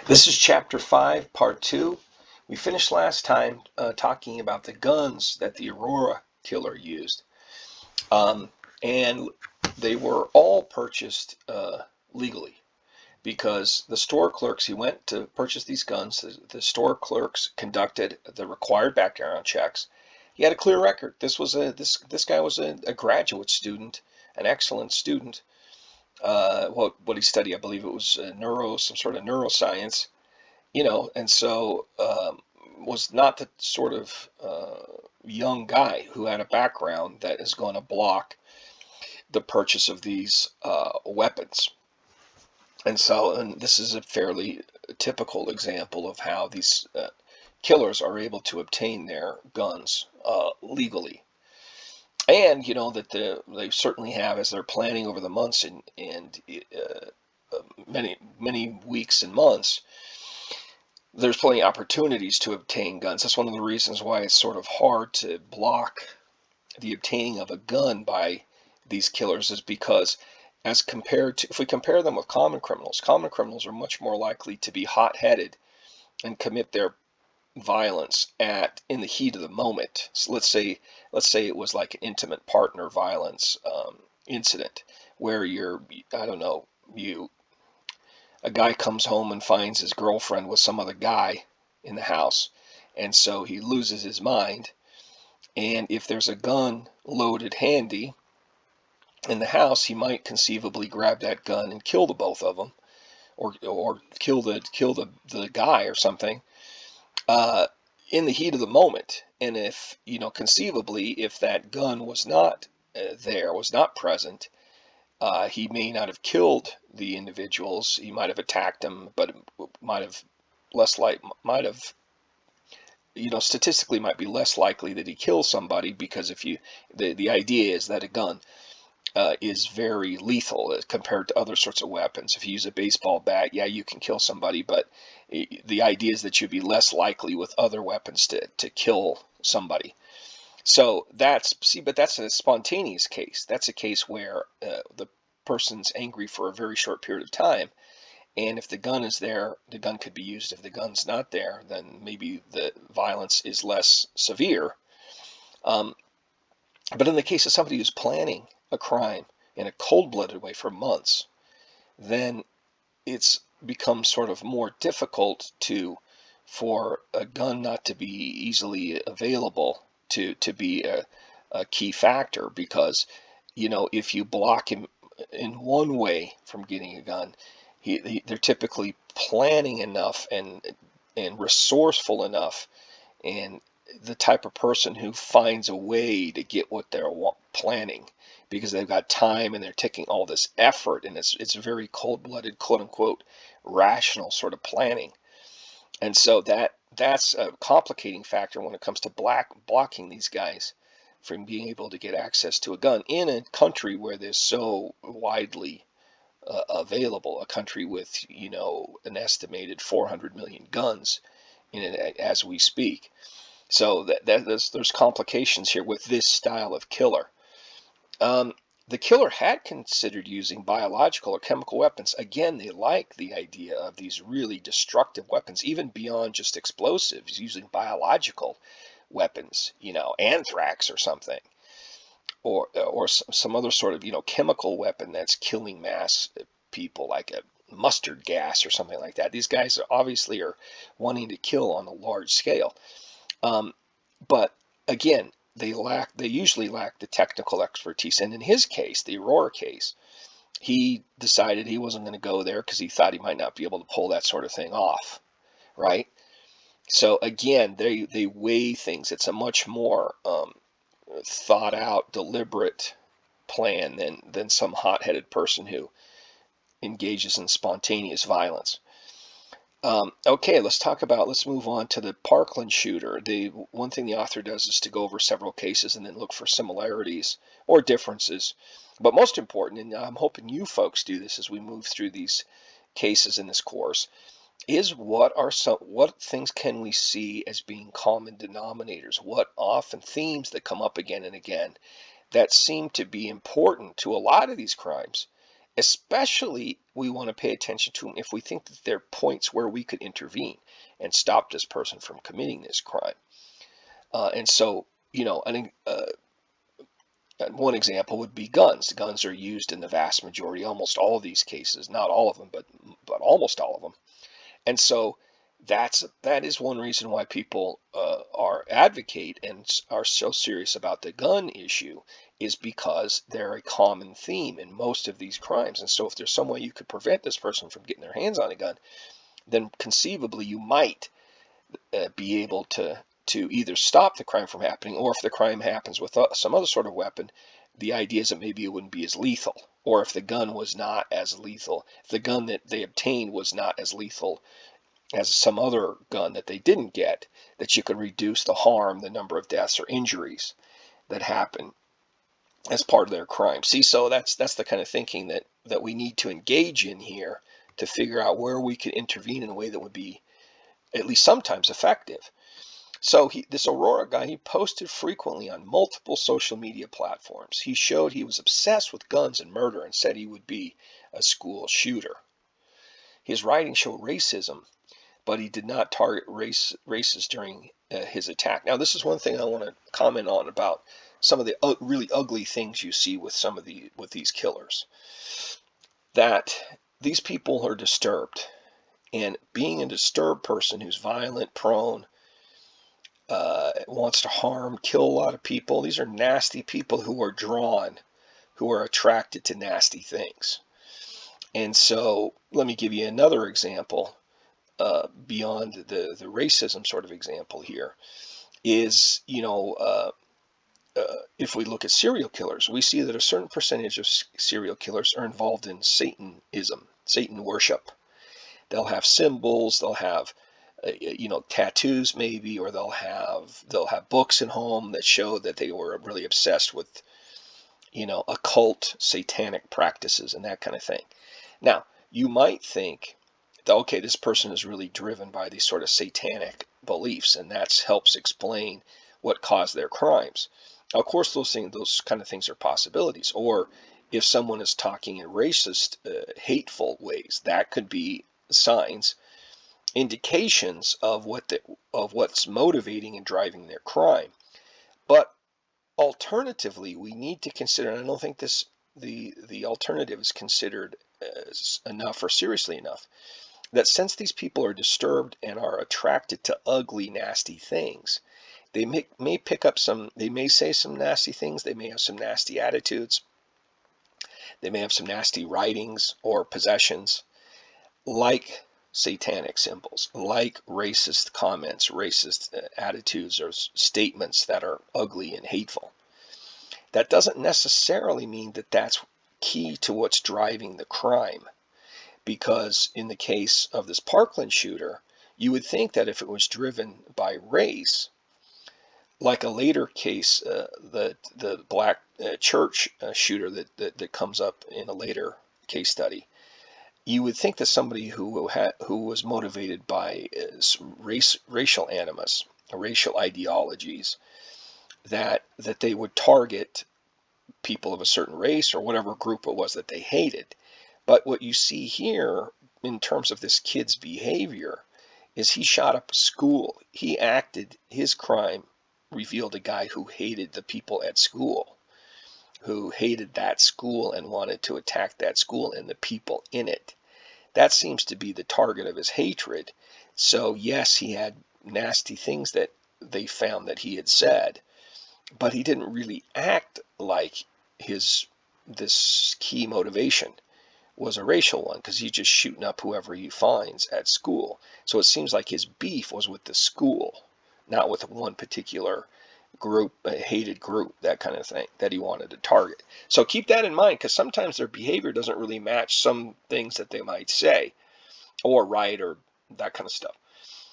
This is Chapter 5, Part 2. We finished last time talking about the guns that the Aurora killer used. And they were all purchased legally because the store clerks, he went to purchase these guns, the store clerks conducted the required background checks. He had a clear record. This guy was a graduate student, an excellent student. What he studied, I believe it was some sort of neuroscience. And so was not the sort of young guy who had a background that is going to block the purchase of these weapons. And this is a fairly typical example of how these killers are able to obtain their guns legally. And that they certainly have, as they're planning over the months and many weeks and months, there's plenty of opportunities to obtain guns. That's one of the reasons why it's sort of hard to block the obtaining of a gun by these killers, is because as compared to, if we compare them with common criminals are much more likely to be hot-headed and commit their violence in the heat of the moment. So let's say it was like an intimate partner violence incident where a guy comes home and finds his girlfriend with some other guy in the house, and so he loses his mind. And if there's a gun loaded handy in the house, he might conceivably grab that gun and kill the both of them, or kill the guy or something in the heat of the moment. And if conceivably, if that gun was not was not present, he may not have killed the individuals. He might have attacked them, but statistically might be less likely that he kills somebody, because the idea is that a gun is very lethal compared to other sorts of weapons. If you use a baseball bat, yeah, you can kill somebody, but the idea is that you'd be less likely with other weapons to kill somebody. So that's a spontaneous case. That's a case where the person's angry for a very short period of time, and if the gun is there, the gun could be used. If the gun's not there, then maybe the violence is less severe. But in the case of somebody who's planning a crime in a cold-blooded way for months, then it's become sort of more difficult for a gun not to be easily available to be a key factor, because if you block him in one way from getting a gun, they're typically planning enough and resourceful enough, and the type of person who finds a way to get what they're planning, because they've got time and they're taking all this effort, and it's very cold-blooded, quote-unquote, rational sort of planning. And so that's a complicating factor when it comes to blocking these guys from being able to get access to a gun in a country where they're so widely available, a country with an estimated 400 million guns in it as we speak. So there's complications here with this style of killer. The killer had considered using biological or chemical weapons. Again, they like the idea of these really destructive weapons, even beyond just explosives, using biological weapons, anthrax or something, or some other sort of chemical weapon that's killing mass people, like a mustard gas or something like that. These guys obviously are wanting to kill on a large scale. But again, they usually lack the technical expertise. And in his case, the Aurora case, he decided he wasn't going to go there because he thought he might not be able to pull that sort of thing off, right? So again, they weigh things. It's a much more thought out, deliberate plan than some hot-headed person who engages in spontaneous violence. Okay, let's move on to the Parkland shooter. One thing the author does is to go over several cases and then look for similarities or differences. But most important, and I'm hoping you folks do this as we move through these cases in this course, is what things can we see as being common denominators? What often themes that come up again and again that seem to be important to a lot of these crimes, Especially we want to pay attention to them if we think that there are points where we could intervene and stop this person from committing this crime. And so, I think one example would be guns. Guns are used in the vast majority, almost all of these cases, not all of them, but almost all of them. And so that is one reason why people are advocate and are so serious about the gun issue, is because they're a common theme in most of these crimes. And so if there's some way you could prevent this person from getting their hands on a gun, then conceivably you might be able to either stop the crime from happening, or if the crime happens with some other sort of weapon, the idea is that maybe it wouldn't be as lethal, or if the gun was not as lethal, if the gun that they obtained was not as lethal as some other gun that they didn't get, that you could reduce the harm, the number of deaths or injuries that happen as part of their crime. See, so that's the kind of thinking that we need to engage in here to figure out where we can intervene in a way that would be at least sometimes effective. So this Aurora guy, he posted frequently on multiple social media platforms. He showed he was obsessed with guns and murder and said he would be a school shooter. His writings show racism, but he did not target races during his attack. Now, this is one thing I want to comment on about some of the really ugly things you see with with these killers. That these people are disturbed, and being a disturbed person who's violent, prone, wants to harm, kill a lot of people. These are nasty people who are drawn, who are attracted to nasty things. And so let me give you another example beyond the racism sort of example here is, if we look at serial killers, we see that a certain percentage of serial killers are involved in Satanism, Satan worship. They'll have symbols, they'll have tattoos maybe, or they'll have books at home that show that they were really obsessed with, occult satanic practices and that kind of thing. Now, you might think that, okay, this person is really driven by these sort of satanic beliefs, and that helps explain what caused their crimes. Now, of course, those kind of things are possibilities. Or if someone is talking in racist, hateful ways, that could be signs, indications of what's motivating and driving their crime. But alternatively, we need to consider, and I don't think the alternative is considered enough or seriously enough, that since these people are disturbed and are attracted to ugly, nasty things, they may pick up they may say some nasty things, they may have some nasty attitudes, they may have some nasty writings or possessions, like satanic symbols, like racist comments, racist attitudes or statements that are ugly and hateful. That doesn't necessarily mean that that's key to what's driving the crime, because in the case of this Parkland shooter, you would think that if it was driven by race, like a later case, the black church shooter that comes up in a later case study, you would think that somebody who was motivated by racial animus, racial ideologies, that they would target people of a certain race or whatever group it was that they hated. But what you see here in terms of this kid's behavior is he shot up a school. His crime revealed a guy who hated the people at school, who hated that school and wanted to attack that school and the people in it. That seems to be the target of his hatred. So yes, he had nasty things that they found that he had said, but he didn't really act like this key motivation was a racial one, because he's just shooting up whoever he finds at school. So it seems like his beef was with the school, not with one particular group, a hated group, that kind of thing that he wanted to target. So keep that in mind, because sometimes their behavior doesn't really match some things that they might say or write or that kind of stuff.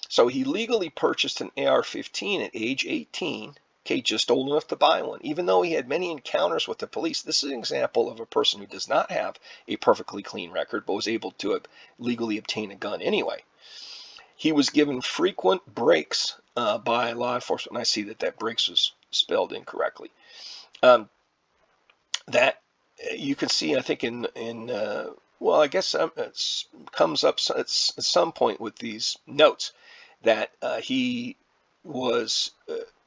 So he legally purchased an AR-15 at age 18, okay, just old enough to buy one, even though he had many encounters with the police. This is an example of a person who does not have a perfectly clean record, but was able to legally obtain a gun anyway. He was given frequent breaks by law enforcement, and I see that breaks was spelled incorrectly. That you can see, I think well, I guess it comes up at some point with these notes that he was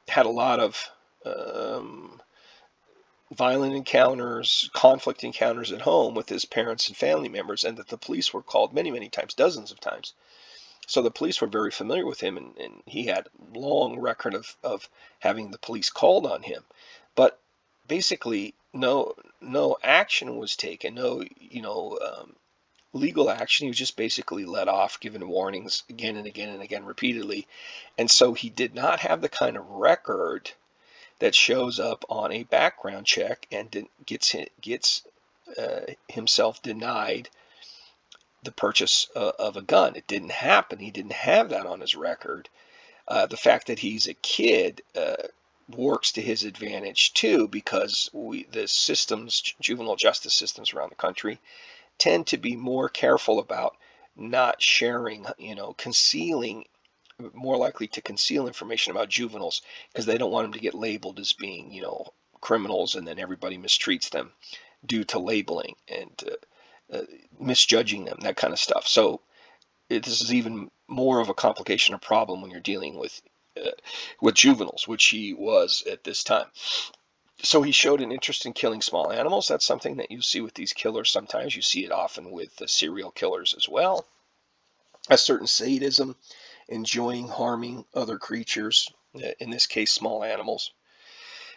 had a lot of um, violent encounters, conflict encounters at home with his parents and family members, and that the police were called many, many times, dozens of times. So the police were very familiar with him, and he had a long record of having the police called on him. But basically, no action was taken, no, legal action. He was just basically let off, given warnings again and again and again repeatedly. And so he did not have the kind of record that shows up on a background check and gets himself denied the purchase of a gun. It didn't happen. He didn't have that on his record. The fact that he's a kid works to his advantage too, because the systems, juvenile justice systems around the country, tend to be more careful about not sharing, concealing, more likely to conceal information about juveniles because they don't want them to get labeled as being, criminals, and then everybody mistreats them due to labeling and misjudging them, that kind of stuff. So this is even more of a complication or problem when you're dealing with juveniles, which he was at this time. So he showed an interest in killing small animals. That's something that you see with these killers sometimes. You see it often with the serial killers as well. A certain sadism, enjoying harming other creatures, in this case, small animals.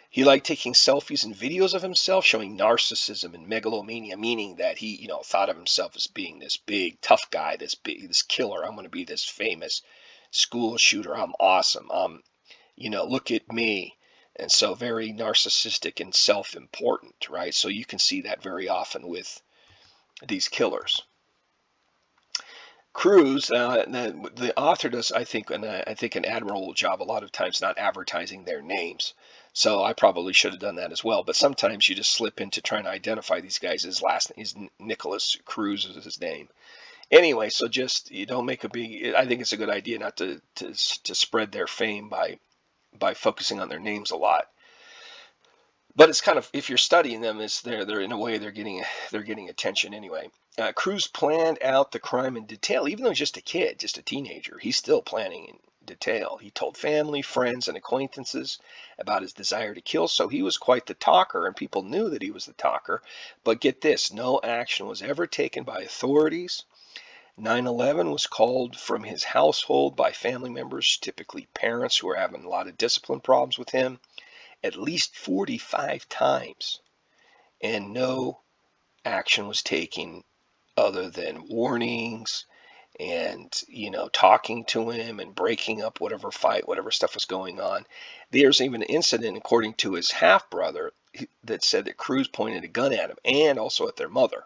He liked taking selfies and videos of himself, showing narcissism and megalomania, meaning that he, thought of himself as being this big, tough guy, this killer. I'm going to be this famous school shooter. I'm awesome. Look at me. And so very narcissistic and self-important, right? So you can see that very often with these killers. Cruz, the author does, I think, an admirable job a lot of times not advertising their names. So I probably should have done that as well. But sometimes you just slip into trying to identify these guys. His last name is Nicholas Cruz is his name. Anyway, so just you don't make a big. I think it's a good idea not to spread their fame by focusing on their names a lot. But it's kind of, if you're studying them, it's they're in a way they're getting attention anyway. Cruz planned out the crime in detail, even though he's just a kid, just a teenager. He's still planning in detail. He told family, friends, and acquaintances about his desire to kill, so he was quite the talker, and people knew that he was the talker. But get this, no action was ever taken by authorities. 9/11 was called from his household by family members, typically parents who were having a lot of discipline problems with him, at least 45 times, and no action was taken other than warnings and talking to him and breaking up whatever fight, whatever stuff was going on. There's even an incident, according to his half brother, that said that Cruz pointed a gun at him, and also at their mother,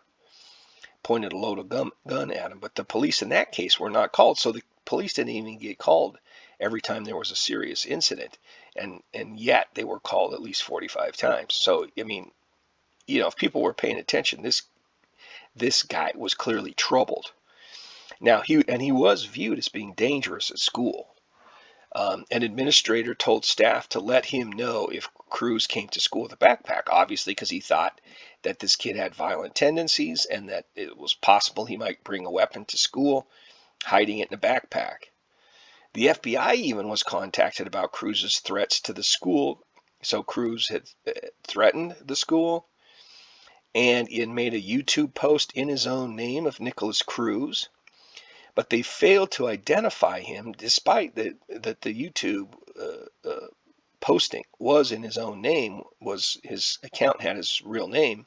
pointed a loaded gun at him. But the police in that case were not called, so the police didn't even get called every time there was a serious incident, and yet they were called at least 45 times. So I mean, if people were paying attention, this guy was clearly troubled. Now he was viewed as being dangerous at school. An administrator told staff to let him know if Cruz came to school with a backpack, obviously because he thought that this kid had violent tendencies and that it was possible he might bring a weapon to school, hiding it in a backpack. The FBI even was contacted about Cruz's threats to the school. So Cruz had threatened the school, and he had made a YouTube post in his own name of Nicholas Cruz. But they failed to identify him, despite that the YouTube posting was in his own name, was his account had his real name,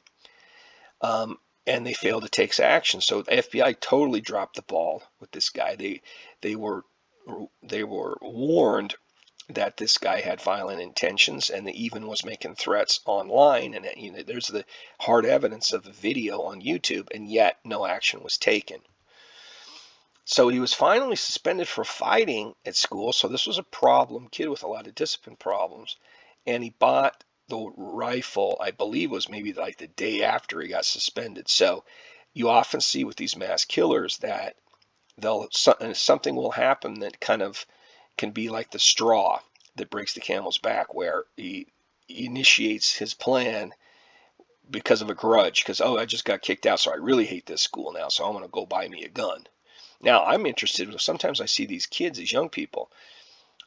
and they failed to take action. So the FBI totally dropped the ball with this guy. They were warned that this guy had violent intentions, and they even was making threats online. And there's the hard evidence of a video on YouTube, and yet no action was taken. So he was finally suspended for fighting at school. So this was a problem, kid with a lot of discipline problems. And he bought the rifle, I believe was maybe like the day after he got suspended. So you often see with these mass killers that something will happen that kind of can be like the straw that breaks the camel's back, where he initiates his plan because of a grudge, because, oh, I just got kicked out, so I really hate this school now, so I'm going to go buy me a gun. Now, I'm interested, sometimes I see these kids, these young people,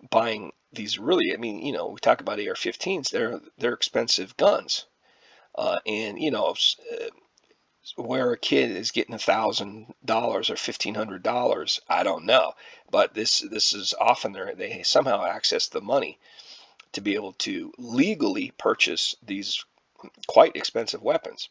buying these really, I mean, we talk about AR-15s, they're expensive guns. And, where a kid is getting $1,000 or $1,500, I don't know. But this is often they somehow access the money to be able to legally purchase these quite expensive weapons.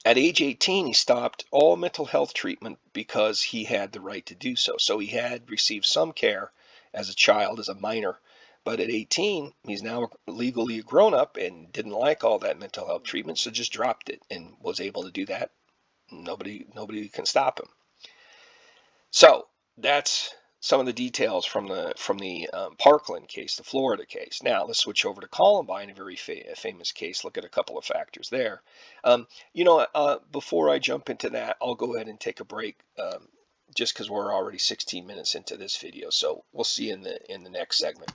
At age 18, he stopped all mental health treatment because he had the right to do so. So he had received some care as a child, as a minor. But at 18, he's now legally a grown up and didn't like all that mental health treatment, so just dropped it and was able to do that. Nobody can stop him. So that's some of the details from the Parkland case, the Florida case. Now let's switch over to Columbine, a very famous case. Look at a couple of factors there. Before I jump into that, I'll go ahead and take a break, just because we're already 16 minutes into this video. So we'll see you in the next segment.